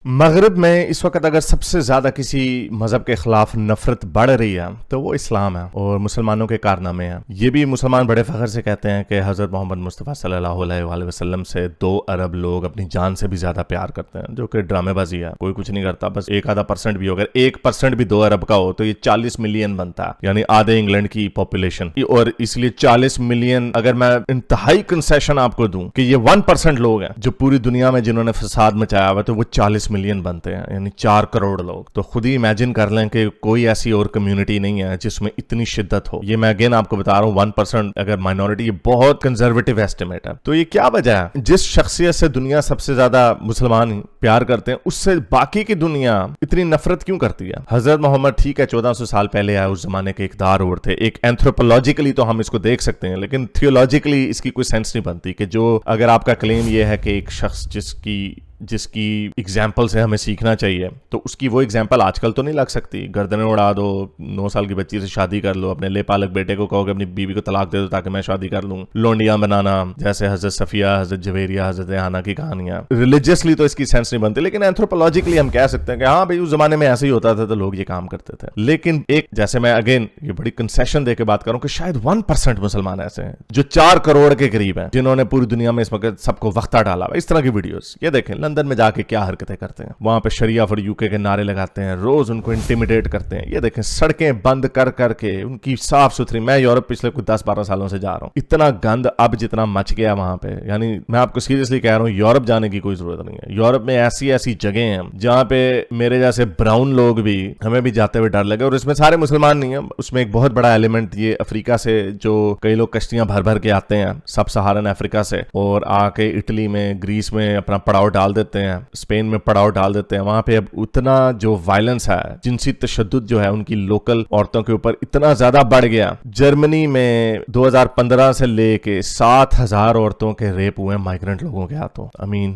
मगरब में इस वक्त अगर सबसे ज़्यादा किसी मज़हब के ख़िलाफ़ नफ़रत बढ़ रही है तो वो इस्लाम है और मुसलमानों के कारनामे हैं। ये भी मुसलमान बड़े फ़ख्र से कहते हैं कि हज़रत मोहम्मद मुस्तफ़ा सल्लल्लाहु अलैहि वसल्लम से 2 अरब लोग अपनी जान से भी ज़्यादा प्यार करते हैं, जो कि ड्रामेबाजी है। कोई कुछ नहीं करता, बस एक आधा % भी हो। अगर 1% भी 2 अरब का हो तो ये 40 मिलियन बनता है, यानी आधे इंग्लैंड की पॉपुलेशन। और इसलिए 40 मिलियन, अगर मैं इंतहाई कंसेशन आपको दूं कि ये 1% लोग हैं जो पूरी दुनिया में जिन्होंने फसाद मचाया हुआ, तो वो 40 मिलियन बनते हैं, यानी 4 करोड़ लोग। तो खुद ही इमेजिन कर लें कि कोई ऐसी और कम्युनिटी नहीं है जिसमें इतनी शिद्दत हो। ये मैं अगेन आपको बता रहा हूँ, 1% अगर माइनॉरिटी, ये बहुत कंजर्वेटिव एस्टिमेट है। तो ये क्या वजह है? जिस शख्सियत से दुनिया सबसे ज्यादा मुसलमान प्यार करते हैं, उससे बाकी की दुनिया इतनी नफरत क्यों करती है? हजरत मोहम्मद ठीक है 1400 साल पहले आए, उस जमाने के इकदार और थे। एक एंथ्रोपोलॉजिकली तो हम इसको देख सकते हैं, लेकिन थियोलॉजिकली इसकी कोई सेंस नहीं बनती कि जो अगर आपका क्लेम ये है कि एक शख्स जिसकी एग्जाम्पल से हमें सीखना चाहिए, तो उसकी वो एग्जाम्पल आजकल तो नहीं लग सकती। गर्दनें उड़ा दो, 9 साल की बच्ची से शादी कर लो, अपने ले पालक बेटे को कहो कि अपनी बीवी को तलाक दे दो ताकि मैं शादी कर लूं, लोंडियां बनाना, जैसे हजरत सफिया, हजरत जवेरिया, हजरत हाना की कहानियां। रिलीजियसली तो इसकी सेंस नहीं बनती, लेकिन एंथ्रोपोलॉजिकली हम कह सकते हैं कि हाँ भाई, उस जमाने में ऐसे ही होता था तो लोग ये काम करते थे। लेकिन एक, जैसे मैं अगेन ये बड़ी कंसेशन देके बात करूं कि शायद 1% मुसलमान ऐसे हैं जो 4 करोड़ के करीब हैं, जिन्होंने पूरी दुनिया में इस वक्त सबको वक्ता डाला। इस तरह की वीडियोस ये देखें, लंदन में जाके क्या हरकतें करते हैं, वहां पे शरिया फॉर यूके के नारे लगाते हैं, रोज उनको इंटिमिडेट करते हैं। ये देखें, सड़कें बंद कर करके उनकी साफ सुथरी। मैं यूरोप पिछले कुछ 10-12 सालों से जा रहा हूं, इतना गंद अब जितना मच गया वहां पे, यानी मैं आपको सीरियसली कह रहा हूं, यूरोप जाने की कोई जरूरत नहीं है। यूरोप में ऐसी ऐसी जगह हैं जहां पे मेरे जैसे ब्राउन लोग भी, हमें भी जाते हुए डर लगे। और इसमें सारे मुसलमान नहीं है, उसमें एक बहुत बड़ा एलिमेंट ये अफ्रीका से जो कई लोग कश्तियां भर भर के आते हैं, सब सहारन अफ्रीका से, और आके इटली में, ग्रीस में अपना पड़ाव डाल देते हैं, स्पेन में पड़ाव डाल देते हैं। वहां पे अब उतना जो वायलेंस है, जिनसी तशद्दुद जो है उनकी लोकल औरतों के ऊपर इतना ज्यादा बढ़ गया। जर्मनी में 2015 से लेके 7,000 औरतों के रेप हुए माइग्रेंट लोगों के हाथों।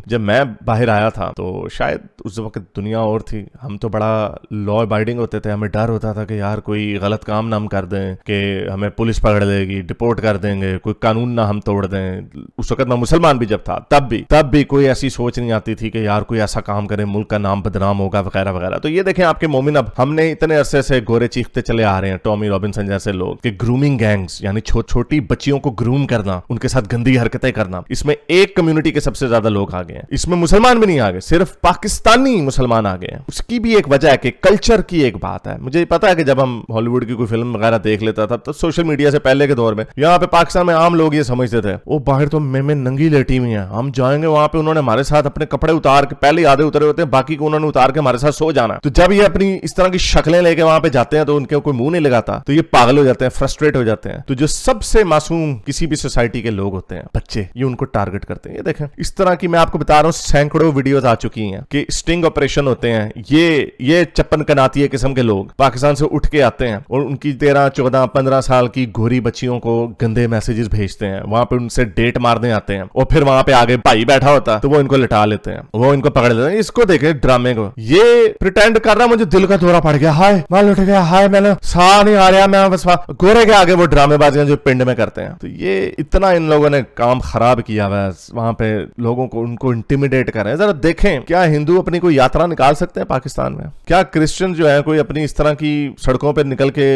जब मैं बाहर आया था तो शायद उस वक्त दुनिया और थी, हम तो बड़ा लॉ अबाइडिंग होते थे। हमें डर होता था कि यार कोई गलत काम ना हम कर दें कि हमें पुलिस पकड़ लेगी, डिपोर्ट कर देंगे, कोई कानून ना हम तोड़ दें। उस वक्त मैं मुसलमान भी जब था, तब भी कोई ऐसी सोच नहीं आती थी कि यार कोई ऐसा काम करे, मुल्क का नाम बदनाम होगा वगैरह वगैरह। तो ये देखें आपके मोमिन, अब हमने इतने अरसे से गोरे चीखते चले आ रहे हैं, टॉमी रॉबिन्सन जैसे लोग, कि ग्रूमिंग गैंग्स, यानी छोटी बच्चियों को ग्रूम करना, उनके साथ गंदी हरकतें करना, इसमें एक कम्युनिटी के सबसे ज्यादा लोग आ गए हैं। इसमें मुसलमान भी नहीं आ गए, सिर्फ पाकिस्तानी मुसलमान आ गए हैं। उसकी भी एक वजह है कि कल्चर की एक बात है। मुझे पता है कि जब हम हॉलीवुड की कोई फिल्म वगैरह देख लेता था, तो सोशल मीडिया से पहले के दौर में यहाँ पे पाकिस्तान में आम लोग ये समझते थे, वो बाहर तो में नंगी लेटी हुई है, हम जाएंगे वहां पे, उन्होंने हमारे साथ अपने कपड़े उतार के, पहले आधे उतरे होते हैं, बाकी को उन्होंने उतार के हमारे साथ सो जाना। तो जब ये अपनी इस तरह की शक्लें लेके वहां पे जाते हैं तो उनके कोई मुंह नहीं लगाता, तो ये पागल हो जाते हैं, फ्रस्ट्रेट हो जाते हैं। तो जो सबसे मासूम किसी भी सोसाइटी के लोग होते हैं, बच्चे, ये उनको टारगेट करते हैं। ये देखें, इस तरह की मैं आपको बता रहा हूं, सैकड़ों वीडियोस आ चुकी हैं कि स्टिंग ऑपरेशन होते हैं। ये चप्पन कनाती किस्म के लोग पाकिस्तान से उठ के आते हैं और उनकी 13, 14, 15 साल की गोरी बच्चियों को गंदे मैसेजेस भेजते हैं, वहां पे उनसे डेट मारने आते हैं, और फिर वहां पे आगे भाई बैठा होता तो वो इनको लिटा लेते हैं, वो इनको पकड़ लेते हैं। इसको देखे ड्रामे को, ये प्रिटेंड कर रहा मुझे दिल का दौरा पड़ गया, हाय मैं लुट गया, हाय मैंने सा नहीं आ रहा, मैं बस गोरे के आगे वो ड्रामेबाजियां जो पिंड में करते हैं। तो ये इतना इन लोगों ने काम खराब किया हुआ है, वहां पे लोगों को, उनको इंटिमिडेट कर रहे हैं। जरा देखें, क्या हिंदू अपनी कोई यात्रा निकाल सकते हैं पाकिस्तान में? क्या क्रिश्चियन जो है कोई अपनी इस तरह की सड़कों पर निकल के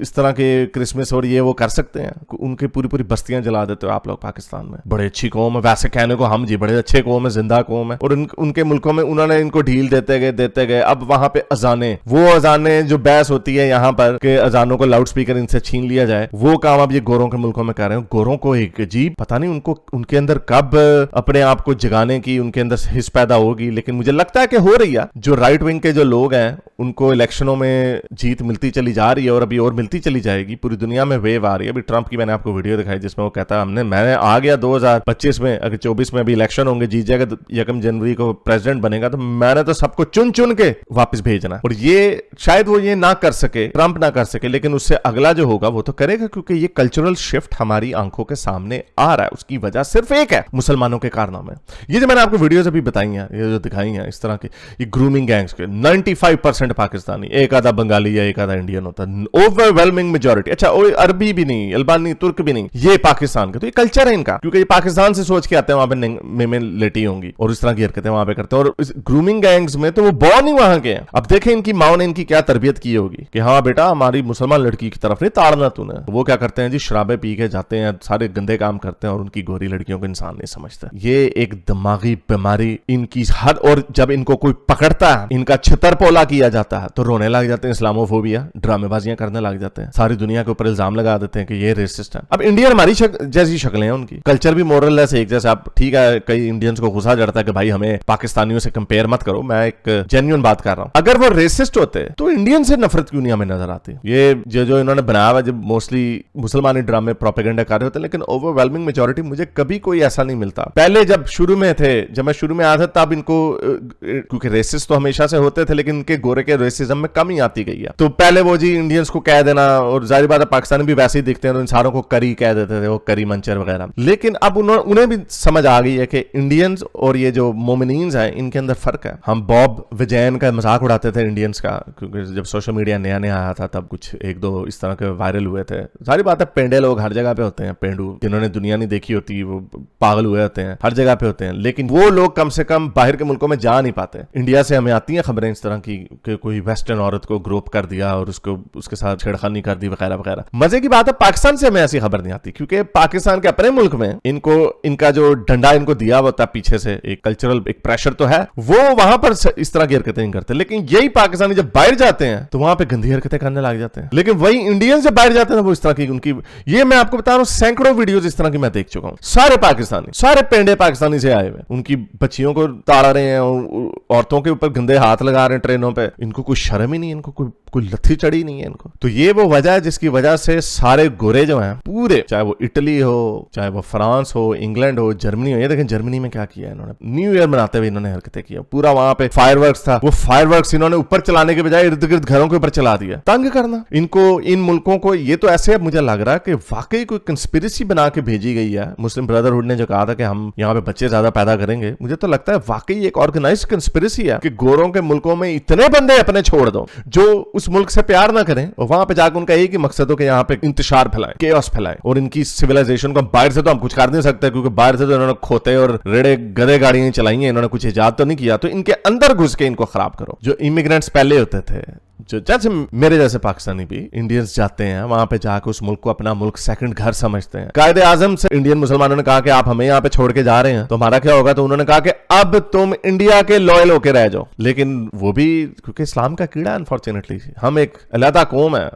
इस तरह के क्रिसमस और ये वो कर सकते हैं? उनकी पूरी बस्तियां जला देते हो आप लोग पाकिस्तान में। बड़े अच्छी कौम है, वैसे कहने को हम जी बड़े अच्छे कौम है, जिंदा कौम है, और उनके मुल्कों में उन्होंने इनको ढील देते गए। अब वहां पे अजाने, वो अजाने जो बहस होती है यहाँ पर कि अजानों को लाउड स्पीकर इनसे छीन लिया जाए, वो काम अब ये गोरों के मुल्कों में कर रहे हैं। गोरों को एक अजीब, पता नहीं उनको, उनके अंदर कब अपने आप को जगाने की उनके अंदर हिस्स पैदा होगी, लेकिन मुझे लगता है कि हो रही है। जो राइट विंग के जो लोग हैं, उनको इलेक्शनों में जीत मिलती चली जा रही है और अभी और मिलती चली जाएगी। पूरी दुनिया में वेव आ रही है। अभी ट्रंप की मैंने आपको वीडियो दिखाई जिसमें वो कहता है मैंने आ गया 2025 में, अगर 24 में भी इलेक्शन होंगे, जीत जाएगा, 1 जनवरी को प्रेसिडेंट बनेगा, तो मैंने तो सबको चुन के वापस भेजना। और ये शायद वो ये ना कर सके, ट्रंप ना कर सके, लेकिन उससे अगला जो होगा वो तो करेगा, क्योंकि ये कल्चरल शिफ्ट हमारी आंखों के सामने आ रहा है। उसकी वजह सिर्फ एक है, मुसलमानों के कारनामे। ये जो मैंने आपको वीडियोस अभी बताई हैं, ये जो दिखाई हैं इस तरह की, ये ग्रूमिंग गैंग्स के 95% 90% पाकिस्तानी, एक आधा बंगाली या एक आधा इंडियन होता है, ओवरवेलमिंग मेजोरिटी। अच्छा अरबी भी नहीं, अल्बानी, तुर्क भी नहीं, ये पाकिस्तान का। तो ये कल्चर है इनका, क्योंकि ये पाकिस्तान से सोच के आते हैं वहां पे में लेटी होंगी और इस तरह की हरकतें वहां पे करते हैं। और इस ग्रूमिंग गैंग्स में तो वो बॉर्न ही वहां के हैं। अब देखें इनकी माओ ने इनकी क्या तरबियत की होगी कि हाँ बेटा हमारी मुसलमान लड़की की तरफ नहीं ताड़ना तूने। वो क्या करते हैं जी, शराबे पी के जाते हैं, सारे गंदे काम करते हैं और उनकी गोरी लड़कियों को इंसान नहीं समझते। ये एक दिमागी बीमारी इनकी हर, और जब इनको कोई पकड़ता है, इनका छितरपोला किया जाता है तो रोने लग जाते हैं, इस्लामोफोबिया, ड्रामेबाजियां करने लग जाते हैं, सारी दुनिया के ऊपर इल्जाम लगा देते हैं कि ये रेसिस्ट है। अब इंडियन हमारी जैसी शक्लें हैं उनकी, कल्चर भी मोरलेस एक जैसे। आप ठीक है, कई इंडियंस को गुस्सा चढ़ता है कि भाई हमें पाकिस्तानियों से कंपेयर मत करो, मैं एक जेन्युइन बात कर रहा हूं। अगर वो रेसिस्ट होते तो इंडियन से नफरत क्यों नहीं हमें नजर आती? ये जो इन्होंने बनाया हुआ, जब मोस्टली मुसलमानी ड्रामे प्रोपेगेंडा कर रहे होते हैं, लेकिन ओवरवेलमिंग मेजोरिटी मुझे कभी कोई ऐसा नहीं मिलता। पहले जब शुरू में थे, जब मैं शुरू में आया था, तब इनको, क्योंकि रेसिस्ट तो हमेशा से होते थे, लेकिन इनके गोरे के रेसिज्म में कमी आती गई है। तो पहले वो जी इंडियंस को कह देना, और जाहिर बात है पाकिस्तानी भी वैसे ही दिखते हैं तो इंसानों को करी कह देते थे, वो करी मंचर वगैरह। लेकिन अब उन्हें भी समझ आ गई है कि इंडियंस और ये जो मोमिनीन्स हैं इनके अंदर फर्क है। हम बॉब विजयन का मजाक उड़ाते थे इंडियंस का, क्योंकि जब सोशल मीडिया नया नया आया था तब कुछ एक दो इस तरह के वायरल हुए थे। सारी बात है, पेंडे लोग हर जगह पे होते हैं, पेंडू जिन्होंने दुनिया नहीं देखी होती, वो पागल हुए होते हैं, हर जगह पे होते हैं। लेकिन वो लोग कम से कम बाहर के मुल्कों में जा नहीं पाते। इंडिया से हमें आती हैं खबरें इस तरह की कि कोई वेस्टर्न औरत को ग्रोप कर दिया और उसके साथ छेड़खानी कर दी वगैरह वगैरह। मजे की बात है पाकिस्तान से हमें ऐसी खबर नहीं आती, क्योंकि पाकिस्तान के अपने मुल्क में इनका जो डंडा इनको दिया होता है पीछे से, एक कल्चरल एक प्रेशर तो है, वो वहां पर इस तरह की हरकतें नहीं करते। लेकिन यही पाकिस्तानी जब बाहर जाते हैं तो वहां पे गंदी हरकतें करने लग जाते हैं। लेकिन वही इंडियन से बाहर जाते हैं वो इस तरह की उनकी, ये मैं आपको बता रहा हूं, सैकड़ों वीडियोस इस तरह की मैं देख चुका हूं। सारे पाकिस्तानी, सारे पेंडे पाकिस्तानी से आए हुए, उनकी बच्चियों को ताड़ा रहे हैं और औरतों के ऊपर गंदे हाथ लगा रहे हैं ट्रेनों पे। इनको कोई शर्म ही नहीं, इनको कोई लथी चढ़ी नहीं है इनको। तो ये वो वजह है जिसकी वजह से सारे गोरे जो हैं पूरे, चाहे वो इटली हो, चाहे वो फ्रांस हो, इंग्लैंड हो, जर्मनी हो, ये देखें जर्मनी में क्या किया इन्होंने, न्यू ईयर मनाते हुए इन्होंने हरकतें किया। पूरा वहां पे फायरवर्क्स था, वो फायरवर्क्स इन्होंने ऊपर चलाने के बजाय इर्द गिर्द घरों के ऊपर चला दिया। तंग करना इनको, इन मुल्कों को। ये तो ऐसे अब मुझे लग रहा है कि वाकई कोई कंस्पिरेसी बना के भेजी गई है। मुस्लिम ब्रदरहुड ने जो कहा था कि हम यहाँ पे बच्चे ज्यादा पैदा करेंगे, मुझे तो लगता है वाकई एक ऑर्गेनाइज कंस्पिरेसी है कि गोरों के मुल्कों में इतने बंदे अपने छोड़ दो जो उस मुल्क से प्यार ना करें, और वहां पे जाकर उनका एक ही मकसद हो कि यहाँ पे इंतशार फैलाएं, केओस फैलाएं, और इनकी सिविलाइजेशन को बाहर से तो हम कुछ कर नहीं सकते, क्योंकि बाहर से तो इन्होंने खोते और रेड़े गधे गाड़ियां चलाई हैं, इन्होंने कुछ इजाद तो नहीं किया। तो इनके अंदर घुस के इनको खराब करो। जो इमिग्रेंट्स पहले होते थे, जो जैसे मेरे जैसे पाकिस्तानी भी इंडियंस जाते हैं वहां पे जाकर उस मुल्क को अपना मुल्क सेकंड घर समझते हैं। कायदे आजम से इंडियन मुसलमानों ने कहा कि आप हमें यहाँ पे छोड़ के जा रहे हैं तो हमारा क्या होगा, तो उन्होंने कहा कि अब तुम इंडिया के लॉयल होके रह जाओ। लेकिन वो भी क्योंकि इस्लाम का कीड़ा, अनफॉर्चुनेटली हम एक अलहदा कौम है,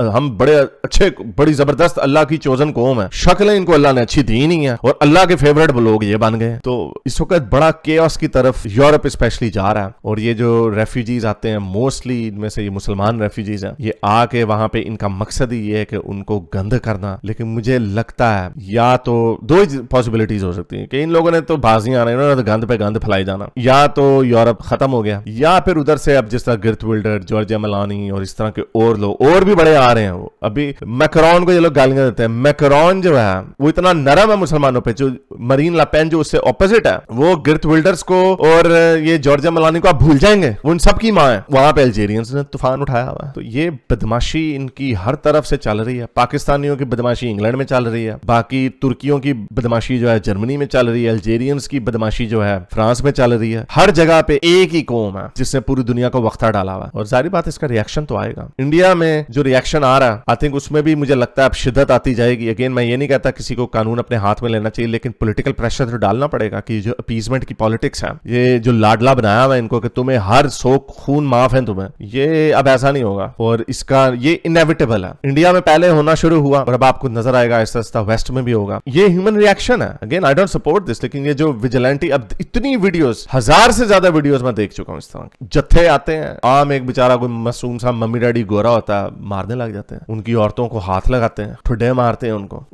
हम बड़े अच्छे, बड़ी जबरदस्त अल्लाह की चोजन कौम है, शक्लें इनको अल्लाह ने अच्छी दी नहीं है और अल्लाह के फेवरेट लोग ये बन गए। तो इस वक्त बड़ा केओस की तरफ यूरोप स्पेशली जा रहा है। और ये जो रेफ्यूजीज आते हैं, मोस्टली इनमें से ये मुसलमान रेफ्यूजीज हैं, ये आके वहां पे इनका मकसद ही ये है कि उनको गंद करना। लेकिन मुझे लगता है या तो दो ही पॉसिबिलिटीज हो सकती हैं कि इन लोगों ने तो बाजियां आना, इन्होंने तो गंद पे गंद फैलाई जाना, या तो यूरोप खत्म हो गया, या फिर उधर से अब जिस तरह गिर्थ विल्डर, जॉर्जिया मेलानी और इस तरह के और लोग और भी बड़े आ रहे हैं। वो अभी मैक्रोन को ये लोग गालियां देते हैं, मैक्रोन जो है वो इतना नरम है मुसलमानों पे, जो मरीन लापेन जो उससे ऑपोजिट है, वो गिर्थ विल्डर्स को और ये जॉर्जिया मेलानी को आप भूल जाएंगे, वो इन सबकी मां है। वहां पे अल्जीरियंस ने तूफान उठाया हुआ है। तो ये बदमाशी इनकी हर तरफ से चल रही है। पाकिस्तानियों की बदमाशी इंग्लैंड में चल रही है, बाकी तुर्कियों की बदमाशी जो है जर्मनी में चल रही है, अल्जीरियंस की बदमाशी जो है फ्रांस में चल रही है। हर जगह पे एक ही कौम है जिसने पूरी दुनिया को वक्ता डाला हुआ है। और जारी बात, इसका रिएक्शन तो आएगा। इंडिया में जो रिएक्शन आ रहा है, आई थिंक उसमें भी मुझे लगता है अब शिद्दत आती जाएगी। अगेन मैं ये नहीं कहता किसी को कानून अपने हाथ में लेना चाहिए, लेकिन पॉलिटिकल प्रेशर तो डालना पड़ेगा कि जो अपीजमेंट की पॉलिटिक्स है, ये जो लाडला बनाया हुआ है इनको कि तुम्हें हर 100 खून माफ है तुम्हें, ये अब ऐसा नहीं होगा। और इसका ये इनएविटेबल है। इंडिया में पहले होना शुरू हुआ और अब आपको नजर आएगा आहिस्ता आहिस्ता वेस्ट में भी होगा। ये ह्यूमन रिएक्शन है। Again I don't support this, लेकिन ये जो विजिलेंटी, अब इतनी वीडियोस, 1000 से ज्यादा वीडियोस मैं देख चुका हूं इस तरह की। जत्थे आते हैं, आम एक बेचारा कोई मासूम सा मम्मी डैडी गोरा होता है, मारने लग जाते हैं, उनकी औरतों को हाथ लगाते हैं, ठुड्डे मारते हैं उनको।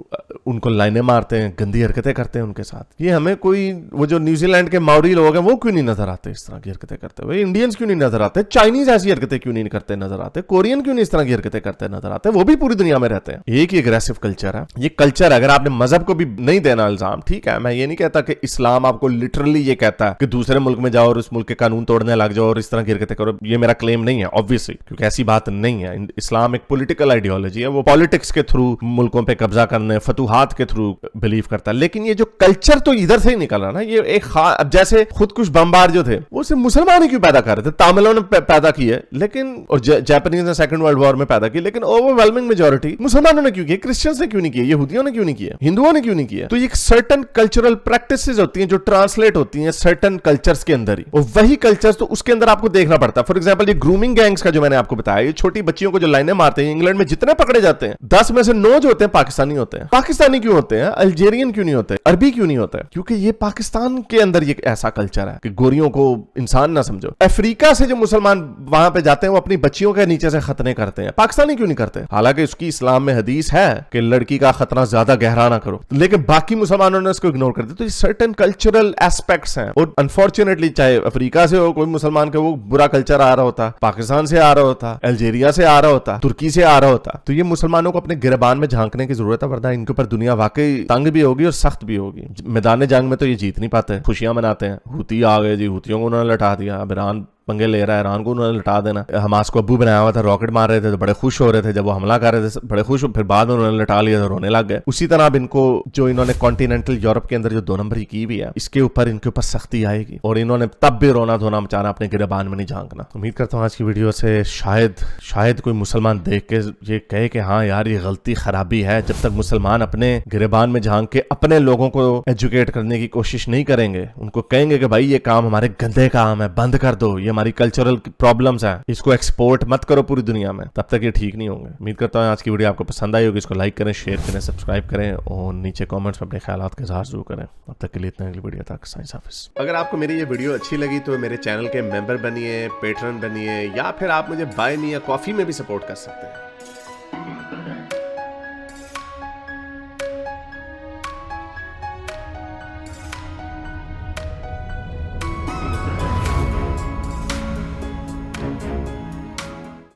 उनको लाइनें मारते हैं, गंदी हरकतें करते हैं उनके साथ। ये हमें कोई वो जो न्यूजीलैंड के माउरी लोग हैं वो क्यों नहीं नजर आते इस तरह की हरकतें करते हुए? इंडियंस क्यों नहीं नजर आते? चाइनीज ऐसी हरकतें क्यों नहीं करते नजर आते? कोरियन क्यों नहीं इस तरह की हरकतें करते नजर आते? वो भी पूरी दुनिया में रहते हैं। एक ही एग्रेसिव कल्चर है ये कल्चर। अगर आपने मजहब को भी नहीं देना इल्जाम, ठीक है, मैं ये नहीं कहता कि इस्लाम आपको लिटरली ये कहता है कि दूसरे मुल्क में जाओ और उस मुल्क के कानून तोड़ने लग जाओ और इस तरह की हरकतें करो। ये मेरा क्लेम नहीं है ऑब्वियसली, क्योंकि ऐसी बात नहीं है। इस्लाम एक पॉलिटिकल आइडियोलॉजी है, वो पॉलिटिक्स के थ्रू मुल्कों पे कब्जा करने, फतूहात के थ्रू बिलीव करता है। लेकिन ये जो कल्चर तो इधर से ही निकल रहा ना। ये एक अब जैसे खुदकुश बमबार जो थे वो सिर्फ मुसलमान ही क्यों पैदा कर रहे थे? तामिलों ने पैदा किए, लेकिन और जापानीज ने सेकंड वर्ल्ड वॉर में पैदा किए, लेकिन ओवरवेलमिंग मेजॉरिटी मुसलमानों ने क्यों किए? क्रिश्चियंस ने क्यों नहीं किए? यहूदियों ने क्यों नहीं किए? हिंदुओं ने क्यों नहीं किया? तो ये सर्टेन कल्चरल प्रैक्टिसेस होती हैं जो ट्रांसलेट होती हैं सर्टेन कल्चर्स के अंदर ही, और वही कल्चर्स तो उसके अंदर आपको देखना पड़ता है। फॉर एग्जांपल ये ग्रूमिंग गैंग्स का जो मैंने आपको बताया, ये छोटी बच्चियों को जो लाइनें मारते हैं, इंग्लैंड में जितने पकड़े जाते हैं 10 में से 9 जो होते हैं पाकिस्तानी होते हैं। पाकिस्तानी क्यों होते हैं? अल्जेरियन क्यों नहीं होते? अरबी क्यों नहीं होते? क्योंकि ये पाकिस्तान के अंदर ये ऐसा कल्चर है कि गोरियों को इंसान ना समझो। अफ्रीका से जो मुसलमान वहां पे जाते हैं वो अपनी बच्चियों के नीचे से खतने करते हैं, पाकिस्तानी क्यों नहीं करते? हालांकि उसकी इस्लाम में हदीस है कि लड़की का खतना ज्यादा गहरा ना करो, लेकिन बाकी मुसलमानों ने इसको इग्नोर कर दिया। तो ये सर्टेन कल्चरल एस्पेक्ट्स हैं, और अनफॉर्चुनेटली चाहे अफ्रीका से हो कोई मुसलमान का वो बुरा कल्चर आ रहा होता, पाकिस्तान से आ रहा होता, अल्जेरिया से आ रहा होता, तुर्की से आ रहा होता, तो ये मुसलमानों को अपने गिरबान में झांकने की जरूरत है, वरना इनके ऊपर दुनिया वाकई तंग भी होगी और सख्त भी होगी। मैदान जंग में तो ये जीत नहीं पाते, खुशियां मनाते हैं। हूती आ गए जी, हूतियों को उन्होंने लटा दिया। अब ईरान पंगे ले रहा है, ईरान को उन्होंने लटा देना। हमास को अब्बू बनाया हुआ था, रॉकेट मार रहे थे तो बड़े खुश हो रहे थे, जब वो हमला कर रहे थे बड़े खुश, फिर बाद में उन्होंने लटा लिया तो रोने लग गए। उसी तरह अब इनको जो इन्होंने कॉन्टिनेंटल यूरोप के अंदर जो 2 नंबरी की हुई है, इसके ऊपर इनके ऊपर सख्ती आएगी, और इन्होंने तब भी रोना धोना मचाना, अपने गिरबान में नहीं झांकना। उम्मीद करता हूँ आज की वीडियो से शायद कोई मुसलमान देख के ये कहे कि हाँ यार ये गलती खराबी है। जब तक मुसलमान अपने गिरबान में झांक के अपने लोगों को एजुकेट करने की कोशिश नहीं करेंगे, उनको कहेंगे कि भाई ये काम हमारे गंदे काम है, बंद कर दो, ये हमारी कल्चरल प्रॉब्लम्स है, इसको एक्सपोर्ट मत करो पूरी दुनिया में, तब तक ये ठीक नहीं होंगे। उम्मीद करता हूँ आज की वीडियो आपको पसंद आई होगी। इसको लाइक करें, शेयर करें, सब्सक्राइब करें, और नीचे कमेंट्स में अपने ख्यालात का इज़हार जरूर करें। अब तक के लिए इतना, अगली वीडियो तक साइंस हाफिज़। अगर आपको मेरी ये वीडियो अच्छी लगी तो मेरे चैनल के मेंबर बनिए, पेट्रन बनिए, या फिर आप मुझे बाय मी या कॉफी में भी सपोर्ट कर सकते हैं।